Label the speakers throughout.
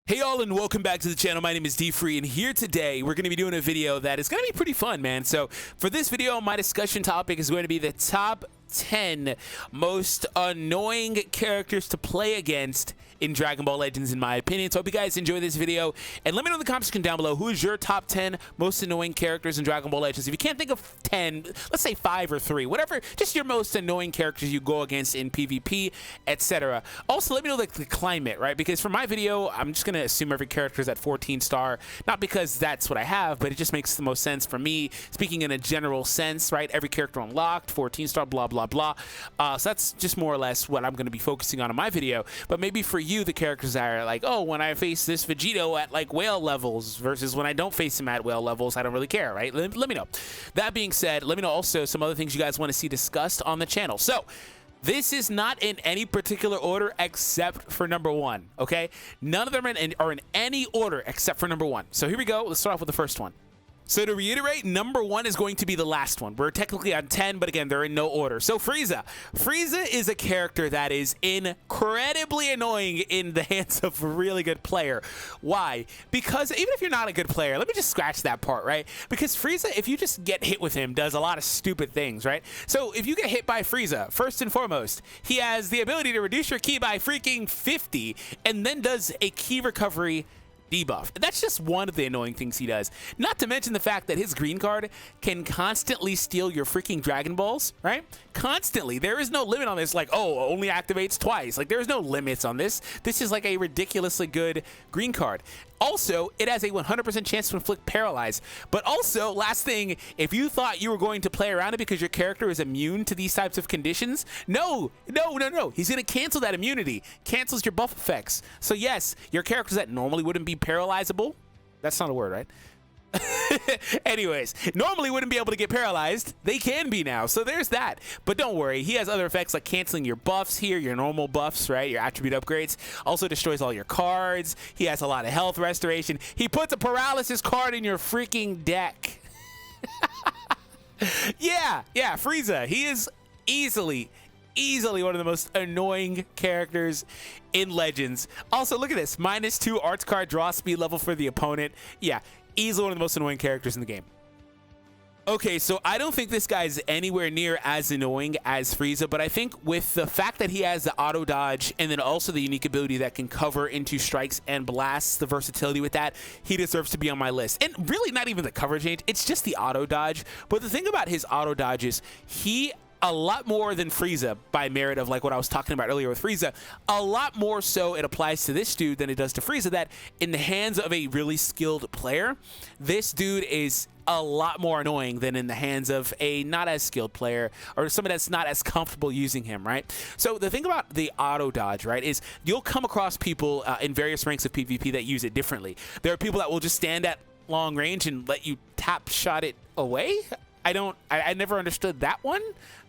Speaker 1: Hey all, and welcome back to the channel. My name is D-Free, and here today we're going to be doing a video that is going to be pretty fun, man. So for this video, my discussion topic is going to be the top 10 most annoying characters to play against in Dragon Ball Legends, in my opinion. So I hope you guys enjoy this video, and let me know in the comment section down below who is your top 10 most annoying characters in Dragon Ball Legends. If you can't think of 10, let's say 5 or 3, whatever, just your most annoying characters you go against in PvP, etc. Also, let me know the climate, right? Because for my video, I'm just gonna assume every character is at 14 star, not because that's what I have, but it just makes the most sense for me, speaking in a general sense, right? Every character unlocked, 14 star, blah blah blah. So that's just more or less what I'm going to be focusing on in my video. But maybe for you, the characters that are like, oh, when I face this Vegito at like whale levels versus when I don't face him at whale levels, I don't really care, right? Let me know. That being said, let me know also some other things you guys want to see discussed on the channel. So this is not in any particular order except for number 1, okay? None of them are in any order except for number 1. So here we go. Let's start off with the first one. So to reiterate, number 1 is going to be the last one. We're technically on 10, but again, they're in no order. So Frieza. Frieza is a character that is incredibly annoying in the hands of a really good player. Why? Because even if you're not a good player, let me just scratch that part, right? Because Frieza, if you just get hit with him, does a lot of stupid things, right? So if you get hit by Frieza, first and foremost, he has the ability to reduce your ki by freaking 50 and then does a ki recovery debuff. That's just one of the annoying things he does. Not to mention the fact that his green card can constantly steal your freaking Dragon Balls, right? Constantly. There is no limit on this, like, oh, only activates twice. Like, there's no limits on this. This is like a ridiculously good green card. Also, it has a 100% chance to inflict paralyze. But also, last thing, if you thought you were going to play around it because your character is immune to these types of conditions, no. He's going to cancel that immunity. Cancels your buff effects. So yes, your characters that normally wouldn't be paralyzable, that's not a word, right? Anyways, normally wouldn't be able to get paralyzed. They can be now, so there's that. But don't worry, he has other effects like canceling your buffs here, your normal buffs, right? Your attribute upgrades. Also destroys all your cards. He has a lot of health restoration. He puts a paralysis card in your freaking deck. yeah, Frieza. He is easily one of the most annoying characters in Legends. Also, look at this. -2 arts card draw speed level for the opponent. Yeah, easily one of the most annoying characters in the game. Okay, so I don't think this guy's anywhere near as annoying as Frieza, but I think with the fact that he has the auto dodge and then also the unique ability that can cover into strikes and blasts, the versatility with that, he deserves to be on my list. And really not even the cover change, it's just the auto dodge. But the thing about his auto dodge is he a lot more than Frieza, by merit of like what I was talking about earlier with Frieza, a lot more so it applies to this dude than it does to Frieza, that in the hands of a really skilled player, this dude is a lot more annoying than in the hands of a not as skilled player or somebody that's not as comfortable using him, right? So the thing about the auto dodge, right, is you'll come across people in various ranks of PvP that use it differently. There are people that will just stand at long range and let you tap shot it away. I never understood that one,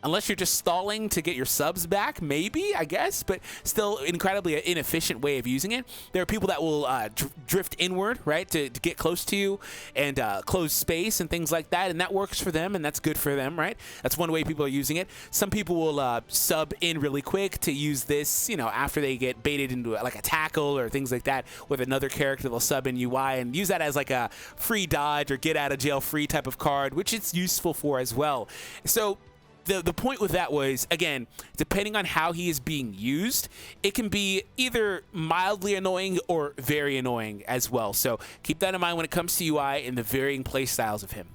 Speaker 1: unless you're just stalling to get your subs back, maybe, I guess, but still incredibly inefficient way of using it. There are people that will drift inward, right, to get close to you and close space and things like that, and that works for them, and that's good for them, right? That's one way people are using it. Some people will sub in really quick to use this, you know, after they get baited into like a tackle or things like that with another character. They'll sub in UI and use that as like a free dodge or get out of jail free type of card, which it's useful for as well. So the point with that was, again, depending on how he is being used, it can be either mildly annoying or very annoying as well. So keep that in mind when it comes to UI and the varying play styles of him.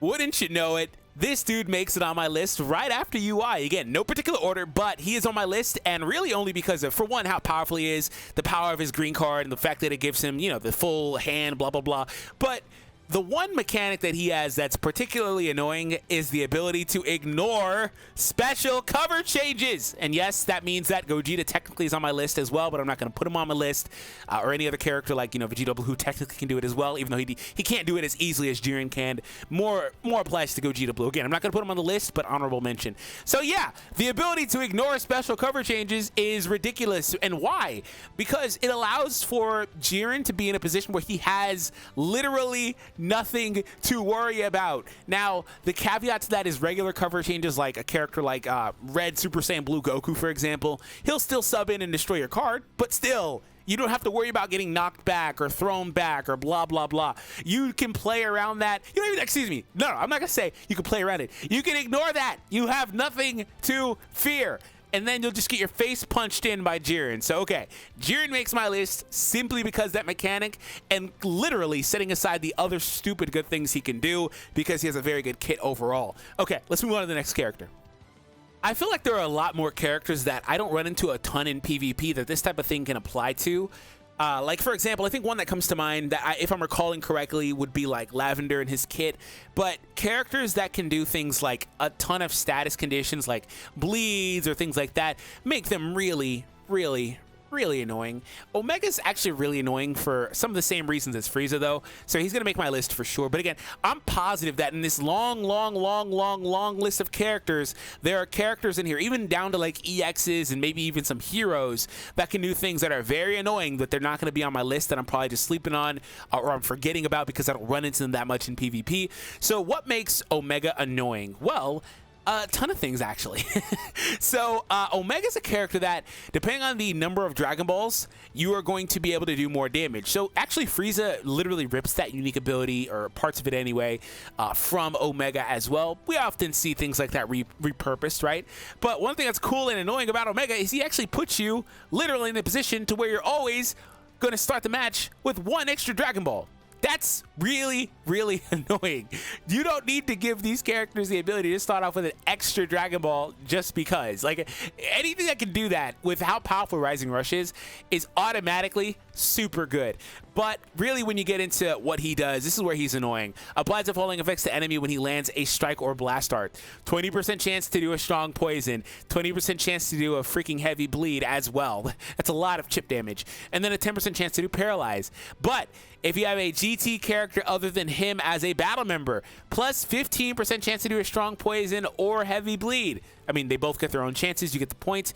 Speaker 1: Wouldn't you know it, this dude makes it on my list right after UI. Again, no particular order, but he is on my list, and really only because of, for one, how powerful he is, the power of his green card, and the fact that it gives him, you know, the full hand, blah, blah, blah. But the one mechanic that he has that's particularly annoying is the ability to ignore special cover changes. And yes, that means that Gogeta technically is on my list as well, but I'm not going to put him on my list, or any other character like, you know, Vegito Blue, who technically can do it as well, even though he can't do it as easily as Jiren can. More applies to Gogeta Blue. Again, I'm not going to put him on the list, but honorable mention. So yeah, the ability to ignore special cover changes is ridiculous. And why? Because it allows for Jiren to be in a position where he has literally nothing to worry about. Now, the caveat to that is regular cover changes, like a character like Red Super Saiyan Blue Goku, for example. He'll still sub in and destroy your card, but still, You don't have to worry about getting knocked back or thrown back or blah, blah, blah. You can play around that. You don't even, excuse me. No, I'm not going to say you can play around it. You can ignore that. You have nothing to fear. And then you'll just get your face punched in by Jiren. So, okay, Jiren makes my list simply because that mechanic and literally setting aside the other stupid good things he can do because he has a very good kit overall. Okay, let's move on to the next character. I feel like there are a lot more characters that I don't run into a ton in PvP that this type of thing can apply to. Like, for example, I think one that comes to mind that, if I'm recalling correctly, would be like Lavender and his kit. But characters that can do things like a ton of status conditions like bleeds or things like that make them really, really, really annoying. Omega's actually really annoying for some of the same reasons as Frieza, though, so he's gonna make my list for sure. But again, I'm positive that in this long list of characters, there are characters in here, even down to like EXs and maybe even some heroes that can do things that are very annoying, but they're not gonna be on my list, that I'm probably just sleeping on or I'm forgetting about because I don't run into them that much in PvP. So what makes Omega annoying? Well, a ton of things, actually. So Omega's a character that, depending on the number of Dragon Balls, you are going to be able to do more damage. So actually, Frieza literally rips that unique ability, or parts of it anyway, from Omega as well. We often see things like that repurposed, right? But one thing that's cool and annoying about Omega is he actually puts you literally in a position to where you're always going to start the match with one extra Dragon Ball. That's really, really annoying. You don't need to give these characters the ability to start off with an extra Dragon Ball just because. Like, anything that can do that with how powerful Rising Rush is automatically super good. But really, when you get into what he does, this is where he's annoying. Applies the falling effects to enemy when he lands a strike or blast art. 20% chance to do a strong poison. 20% chance to do a freaking heavy bleed as well. That's a lot of chip damage. And then a 10% chance to do paralyze. But if you have a GT character other than him as a battle member, plus 15% chance to do a strong poison or heavy bleed. I mean, they both get their own chances. You get the points.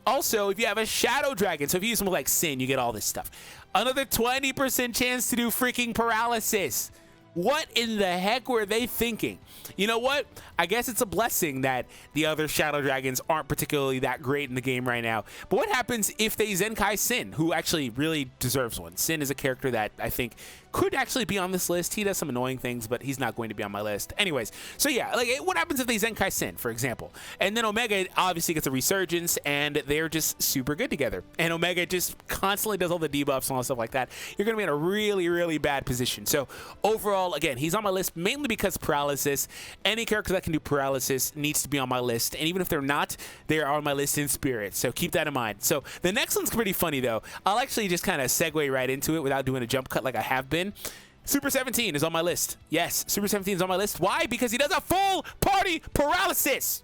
Speaker 1: Also, if you have a Shadow Dragon, so if you use something like Sin, you get all this stuff. Another 20% chance to do freaking paralysis. What in the heck were they thinking? You know what? I guess it's a blessing that the other Shadow Dragons aren't particularly that great in the game right now. But what happens if they Zenkai Sin, who actually really deserves one? Sin is a character that I think could actually be on this list. He does some annoying things, but he's not going to be on my list. Anyways, so yeah, like, what happens if they Zenkai Sin, for example? And then Omega obviously gets a resurgence, and they're just super good together. And Omega just constantly does all the debuffs and all that stuff like that. You're going to be in a really, really bad position. So overall, again, he's on my list mainly because paralysis. Any character that can do paralysis needs to be on my list. And even if they're not, they are on my list in spirit. So keep that in mind. So the next one's pretty funny, though. I'll actually just kind of segue right into it without doing a jump cut like I have been. Super 17 is on my list. Yes, Super 17 is on my list. Why? Because he does a full party paralysis.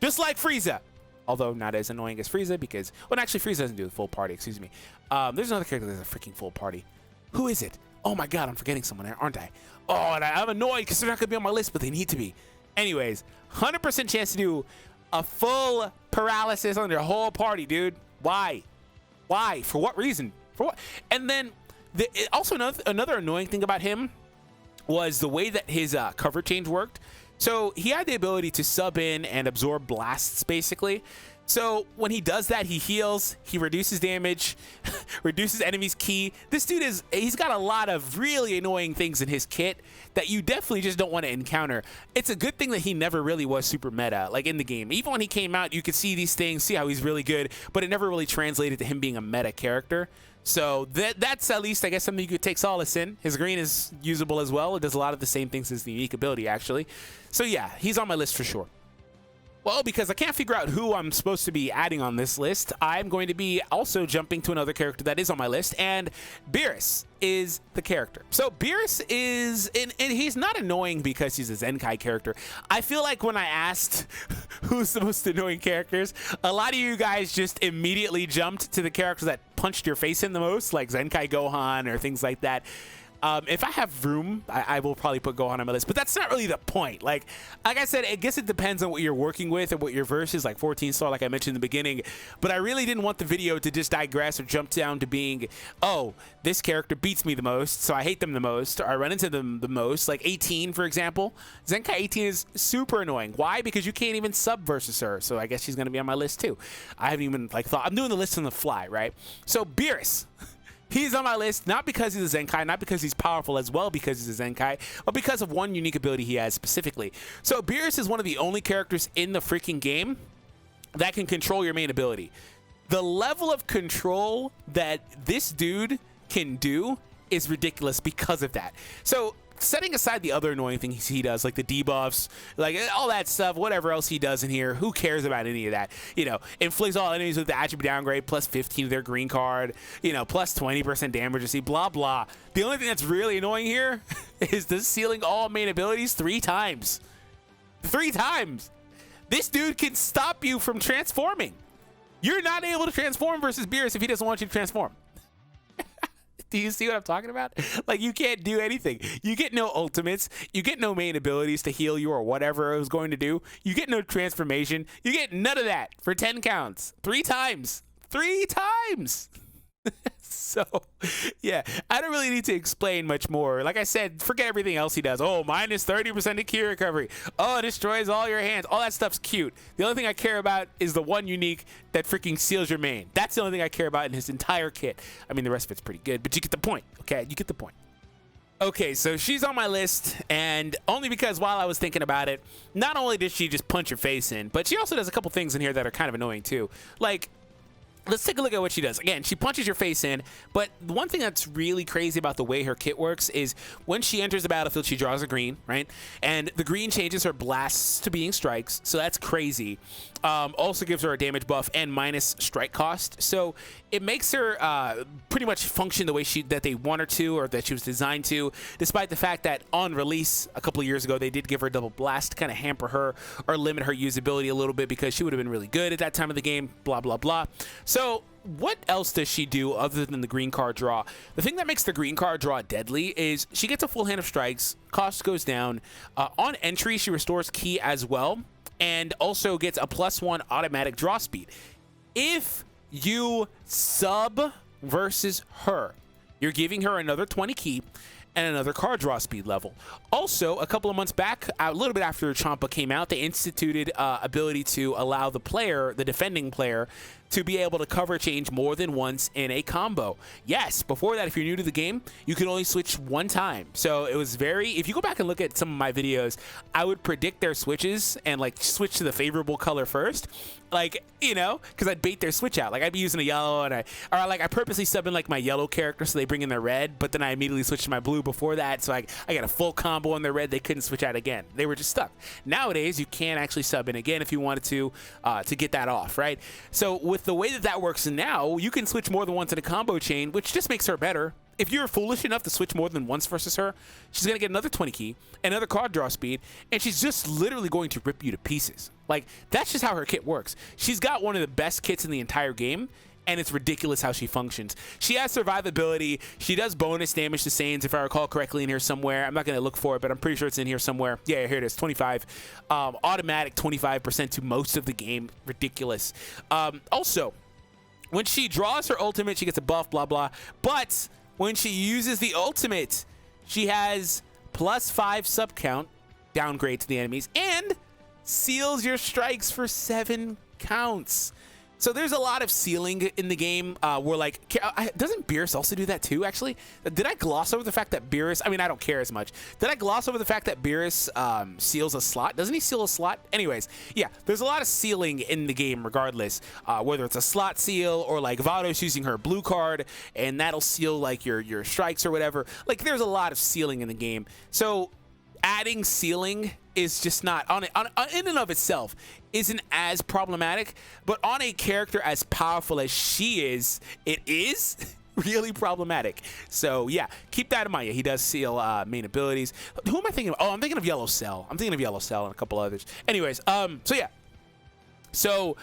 Speaker 1: Just like Frieza. Although not as annoying as Frieza because, well, actually, Frieza doesn't do the full party, excuse me. There's another character that does a freaking full party. Who is it? Oh my God, I'm forgetting someone, aren't I? Oh, and I'm annoyed because they're not going to be on my list, but they need to be. Anyways, 100% chance to do a full paralysis on their whole party, dude. Why? Why? For what reason? For what? And then, also another annoying thing about him was the way that his cover change worked. So he had the ability to sub in and absorb blasts, basically. So when he does that, he heals, he reduces damage, reduces enemies' ki. This dude he's got a lot of really annoying things in his kit that you definitely just don't want to encounter. It's a good thing that he never really was super meta, like in the game. Even when he came out, you could see these things, see how he's really good, but it never really translated to him being a meta character. So that's at least, I guess, something you could take solace in. His green is usable as well. It does a lot of the same things as the unique ability, actually. So yeah, he's on my list for sure. Well, because I can't figure out who I'm supposed to be adding on this list, I'm going to be also jumping to another character that is on my list, and Beerus is the character. So Beerus is, and he's not annoying because he's a Zenkai character. I feel like when I asked who's the most annoying characters, a lot of you guys just immediately jumped to the characters that punched your face in the most, like Zenkai Gohan or things like that. If I have room, I will probably put Gohan on my list, but that's not really the point. Like I said, I guess it depends on what you're working with and what your verse is, like 14-star, like I mentioned in the beginning. But I really didn't want the video to just digress or jump down to being, oh, this character beats me the most, so I hate them the most, or I run into them the most. Like 18, for example. Zenkai 18 is super annoying. Why? Because you can't even sub versus her, so I guess she's going to be on my list too. I haven't even like thought. I'm doing the list on the fly, right? So Beerus. He's on my list, not because he's a Zenkai, not because he's powerful as well because he's a Zenkai, but because of one unique ability he has specifically. So Beerus is one of the only characters in the freaking game that can control your main ability. The level of control that this dude can do is ridiculous because of that. So setting aside the other annoying things he does, like the debuffs, like all that stuff, whatever else he does in here, who cares about any of that? You know, inflicts all enemies with the attribute downgrade, plus 15 of their green card, you know, plus 20% damage, see, blah, blah. The only thing that's really annoying here is the sealing all main abilities 3 times. 3 times. This dude can stop you from transforming. You're not able to transform versus Beerus if he doesn't want you to transform. Do you see what I'm talking about? Like, you can't do anything. You get no ultimates. You get no main abilities to heal you or whatever it was going to do. You get no transformation. You get none of that for 10 counts. 3 times. 3 times. So, yeah, I don't really need to explain much more. Like I said, forget everything else he does. Oh, minus 30% to Ki recovery. Oh, destroys all your hands. All that stuff's cute. The only thing I care about is the one unique that freaking seals your main. That's the only thing I care about in his entire kit. I mean, the rest of it's pretty good, but you get the point, okay? You get the point. Okay, so she's on my list, and only because while I was thinking about it, not only did she just punch your face in, but she also does a couple things in here that are kind of annoying too. Like, let's take a look at what she does. Again, she punches your face in, but the one thing that's really crazy about the way her kit works is when she enters the battlefield, she draws a green, right? And the green changes her blasts to being strikes, so that's crazy. Also gives her a damage buff and minus strike cost, so it makes her pretty much function the way that they want her to, or that she was designed to, despite the fact that on release a couple of years ago, they did give her a double blast to kind of hamper her or limit her usability a little bit because she would have been really good at that time of the game, blah, blah, blah. So what else does she do other than the green card draw? The thing that makes the green card draw deadly is she gets a full hand of strikes, cost goes down. On entry, she restores Ki as well, and also gets a +1 automatic draw speed. If you sub versus her, you're giving her another 20 Ki and another card draw speed level. Also, a couple of months back, a little bit after Champa came out, they instituted ability to allow the player, the defending player, to be able to cover change more than once in a combo. Yes, before that, if you're new to the game, you can only switch 1 time. So it was very, if you go back and look at some of my videos, I would predict their switches and like switch to the favorable color first. Like, you know, because I'd bait their switch out. Like, I'd be using a yellow, and I purposely sub in like my yellow character so they bring in their red, but then I immediately switch to my blue before that. So I got a full combo on their red. They couldn't switch out again. They were just stuck. Nowadays, you can actually sub in again if you wanted to get that off, right? So with the way that works now, you can switch more than once in a combo chain, which just makes her better. If you're foolish enough to switch more than once versus her, she's going to get another 20 Ki, another card draw speed, and she's just literally going to rip you to pieces. Like, that's just how her kit works. She's got one of the best kits in the entire game, and it's ridiculous how she functions. She has survivability. She does bonus damage to Saiyans, if I recall correctly, in here somewhere. I'm not going to look for it, but I'm pretty sure it's in here somewhere. Yeah, here it is, 25. Automatic 25% to most of the game. Ridiculous. Also, when she draws her ultimate, she gets a buff, blah, blah. But when she uses the ultimate, she has +5 sub count, downgrade to the enemies, and seals your strikes for 7 counts. So there's a lot of sealing in the game where, like, doesn't Beerus also do that too, actually? Did I gloss over the fact that Beerus, I mean, I don't care as much. Did I gloss over the fact that Beerus seals a slot? Doesn't he seal a slot? Anyways, yeah, there's a lot of sealing in the game regardless, whether it's a slot seal or like Vados using her blue card, and that'll seal like your strikes or whatever. Like, there's a lot of sealing in the game. So adding sealing is just not in and of itself isn't as problematic, but on a character as powerful as she is, it is really problematic. So yeah, keep that in mind. Yeah, he does seal main abilities. Who am I thinking of? Oh, I'm thinking of Yellow Cell. I'm thinking of Yellow Cell and a couple others. Anyways, so yeah, so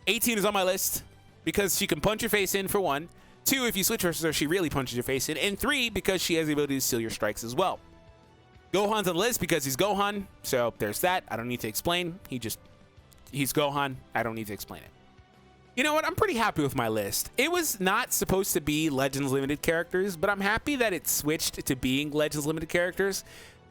Speaker 1: 18 is on my list because she can punch your face in for one. 2, if you switch versus her, she really punches your face in. And 3, because she has the ability to steal your strikes as well. Gohan's on the list because he's Gohan, so there's that. I don't need to explain. He's Gohan. I don't need to explain it. You know what? I'm pretty happy with my list. It was not supposed to be Legends Limited characters, but I'm happy that it switched to being Legends Limited characters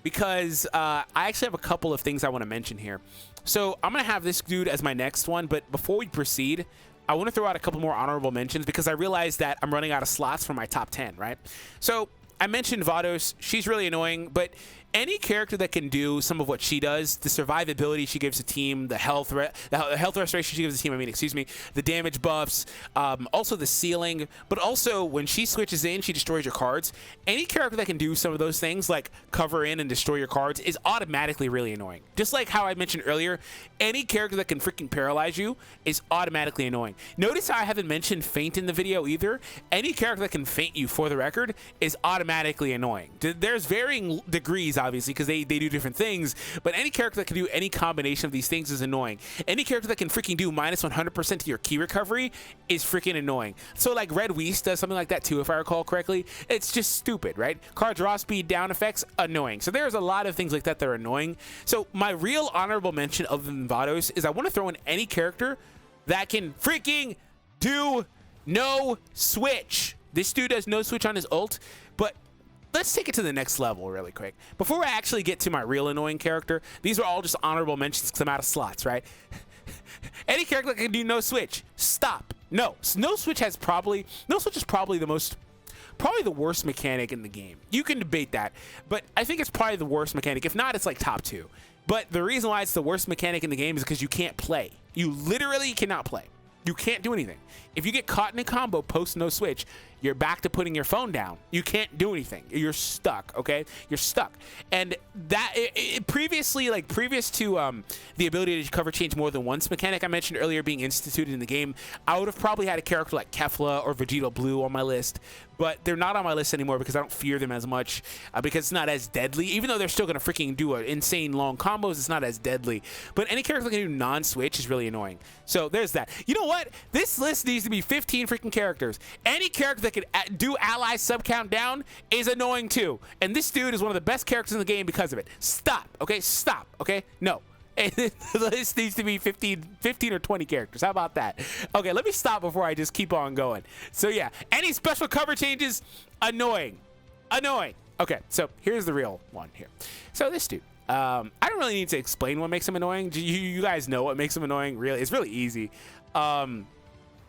Speaker 1: because I actually have a couple of things I want to mention here. So I'm going to have this dude as my next one, but before we proceed, I want to throw out a couple more honorable mentions because I realized that I'm running out of slots for my top 10, right? So I mentioned Vados. She's really annoying, but any character that can do some of what she does, the survivability she gives the team, the health restoration she gives the team, the damage buffs, also the ceiling, but also when she switches in, she destroys your cards. Any character that can do some of those things, like cover in and destroy your cards, is automatically really annoying. Just like how I mentioned earlier, any character that can freaking paralyze you is automatically annoying. Notice how I haven't mentioned feint in the video either. Any character that can feint you, for the record, is automatically annoying. There's varying degrees, obviously, because they do different things, but any character that can do any combination of these things is annoying. Any character that can freaking do minus 100% to your key recovery is freaking annoying. So like Red Whis does something like that too, if I recall correctly. It's just stupid, right? Card draw speed down effects, annoying. So there's a lot of things like that that are annoying. So my real honorable mention other than Vados is I want to throw in any character that can freaking do no switch. This dude does no switch on his ult, but let's take it to the next level really quick. Before I actually get to my real annoying character, these are all just honorable mentions because I'm out of slots, right? Any character that can do no switch, stop. No switch is probably the worst mechanic in the game. You can debate that, but I think it's probably the worst mechanic. If not, it's like top 2. But the reason why it's the worst mechanic in the game is because you can't play. You literally cannot play. You can't do anything. If you get caught in a combo post no switch, you're back to putting your phone down. You can't do anything. You're stuck, okay? You're stuck. And that previous to the ability to cover change more than once mechanic I mentioned earlier being instituted in the game, I would have probably had a character like Kefla or Vegeta Blue on my list, but they're not on my list anymore because I don't fear them as much because it's not as deadly. Even though they're still going to freaking do insane long combos, it's not as deadly. But any character that can do non-switch is really annoying. So there's that. You know what? This list needs to be 15 freaking characters. Any character that can do ally sub count down is annoying too. And this dude is one of the best characters in the game because of it. Stop, okay? Stop, okay? No. The list needs to be 15 or 20 characters. How about that? Okay, let me stop before I just keep on going. So yeah, any special cover changes, annoying. Annoying. Okay, so here's the real one here. So this dude, I don't really need to explain what makes him annoying. You guys know what makes him annoying. Really, it's really easy.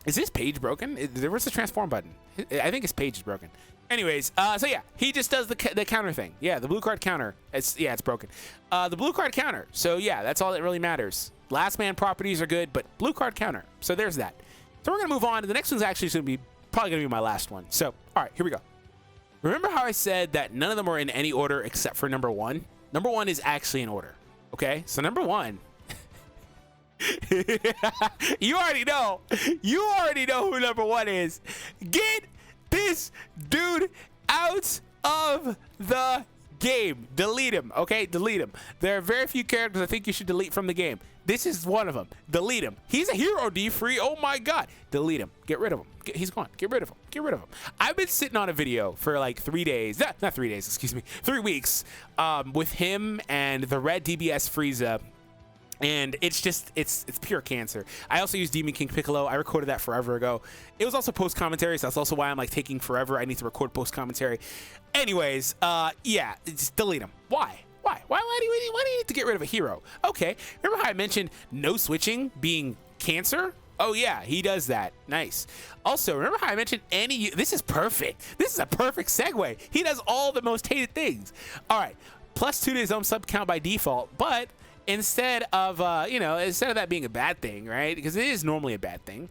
Speaker 1: Is this page broken? Where's the transform button? I think his page is broken. Anyways, so yeah, he just does the counter thing. Yeah, the blue card counter. It's broken. The blue card counter. So yeah, that's all that really matters. Last man properties are good, but blue card counter. So there's that. So we're gonna move on. The next one's actually probably gonna be my last one. So all right, here we go. Remember how I said that none of them are in any order except for number 1? Number 1 is actually in order. Okay, so number 1. You already know. You already know who number 1 is. Get this dude out of the game. Delete him, okay? Delete him. There are very few characters I think you should delete from the game. This is one of them. Delete him. He's a hero D-free. Oh my god. Delete him. Get rid of him. He's gone. Get rid of him. Get rid of him. I've been sitting on a video for like 3 days. Not 3 days, excuse me. 3 weeks with him and the red DBS Frieza. And it's pure cancer. I also use Demon King Piccolo. I recorded that forever ago. It was also post commentary, so that's also why I'm like taking forever. I need to record post commentary. Anyways, yeah, just delete him. Why do you need to get rid of a hero? Okay, remember how I mentioned no switching being cancer? Oh yeah, he does that. Nice. Also, remember how I mentioned this is perfect. This is a perfect segue. He does all the most hated things. All right, +2 to his own sub count by default, but instead of that being a bad thing, right? Because it is normally a bad thing.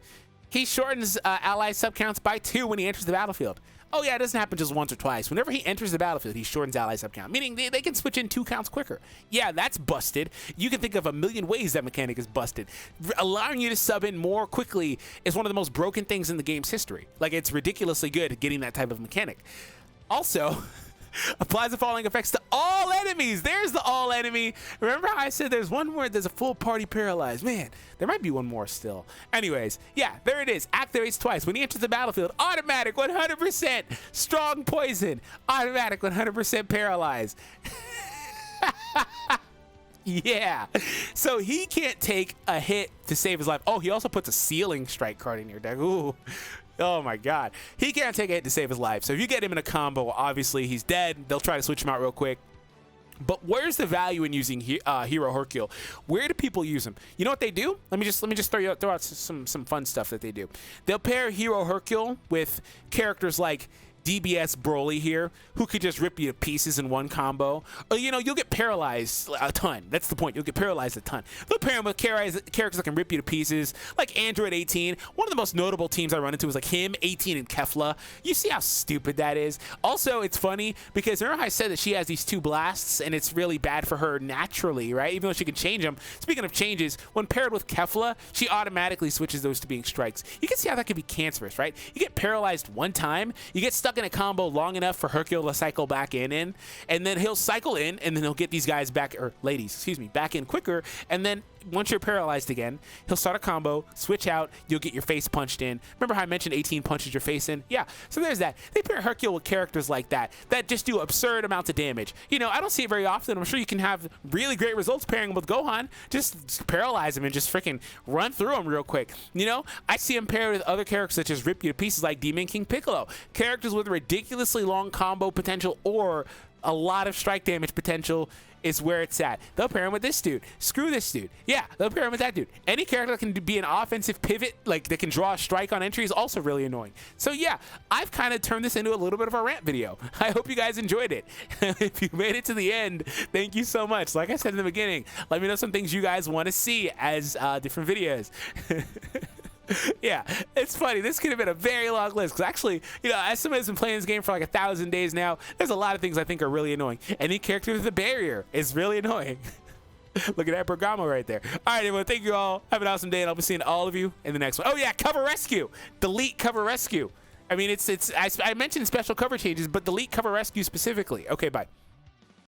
Speaker 1: He shortens ally sub counts by 2 when he enters the battlefield. Oh yeah, it doesn't happen just once or twice. Whenever he enters the battlefield, he shortens ally sub count, meaning they can switch in 2 counts quicker. Yeah, that's busted. You can think of a million ways that mechanic is busted. Allowing you to sub in more quickly is one of the most broken things in the game's history. Like, it's ridiculously good at getting that type of mechanic. Also, Applies the following effects to all enemies. There's the all enemy. Remember how I said there's one more, there's a full party paralyzed? Man, there might be one more still. Anyways, yeah, there it is. Activates twice. When he enters the battlefield, automatic 100% strong poison. Automatic 100% paralyzed. Yeah, so he can't take a hit to save his life. Oh, he also puts a ceiling strike card in your deck. Ooh. Oh my god. He can't take a hit to save his life. So if you get him in a combo, obviously he's dead. They'll try to switch him out real quick. But where's the value in using Hero Hercule? Where do people use him? You know what they do? Let me just throw out some fun stuff that they do. They'll pair Hero Hercule with characters like DBS Broly here, who could just rip you to pieces in one combo. Or, you know, you'll get paralyzed a ton. That's the point. You'll get paralyzed a ton. They'll pair him with characters that can rip you to pieces, like Android 18. One of the most notable teams I run into is like him, 18, and Kefla. You see how stupid that is? Also, it's funny because remember how I said that she has these 2 blasts, and it's really bad for her naturally, right? Even though she can change them. Speaking of changes, when paired with Kefla, she automatically switches those to being strikes. You can see how that could be cancerous, right? You get paralyzed one time, you get stuck in a combo long enough for Hercule to cycle back in, and then he'll cycle in, and then he'll get these guys back, or ladies, excuse me, back in quicker, and then once you're paralyzed again, he'll start a combo, switch out, you'll get your face punched in. Remember how I mentioned 18 punches your face in? Yeah, so there's that. They pair Hercule with characters like that just do absurd amounts of damage. You know, I don't see it very often. I'm sure you can have really great results pairing him with Gohan. Just paralyze him and just freaking run through him real quick. You know, I see him paired with other characters that just rip you to pieces like Demon King Piccolo. Characters with ridiculously long combo potential or a lot of strike damage potential is where it's at. They'll pair him with this dude. Screw this dude. Yeah, they'll pair him with that dude. Any character that can be an offensive pivot, like that can draw a strike on entry, is also really annoying. So yeah, I've kind of turned this into a little bit of a rant video. I hope you guys enjoyed it. If you made it to the end, thank you so much. Like I said in the beginning, let me know some things you guys want to see as different videos. Yeah, it's funny. This could have been a very long list because actually, you know, as somebody who's been playing this game for like 1,000 days now, there's a lot of things I think are really annoying. Any character with a barrier is really annoying. Look at that Bergamo right there. All right, everyone. Thank you all. Have an awesome day, and I'll be seeing all of you in the next one. Oh yeah, cover rescue. Delete cover rescue. I mean, I mentioned special cover changes, but delete cover rescue specifically. Okay, bye.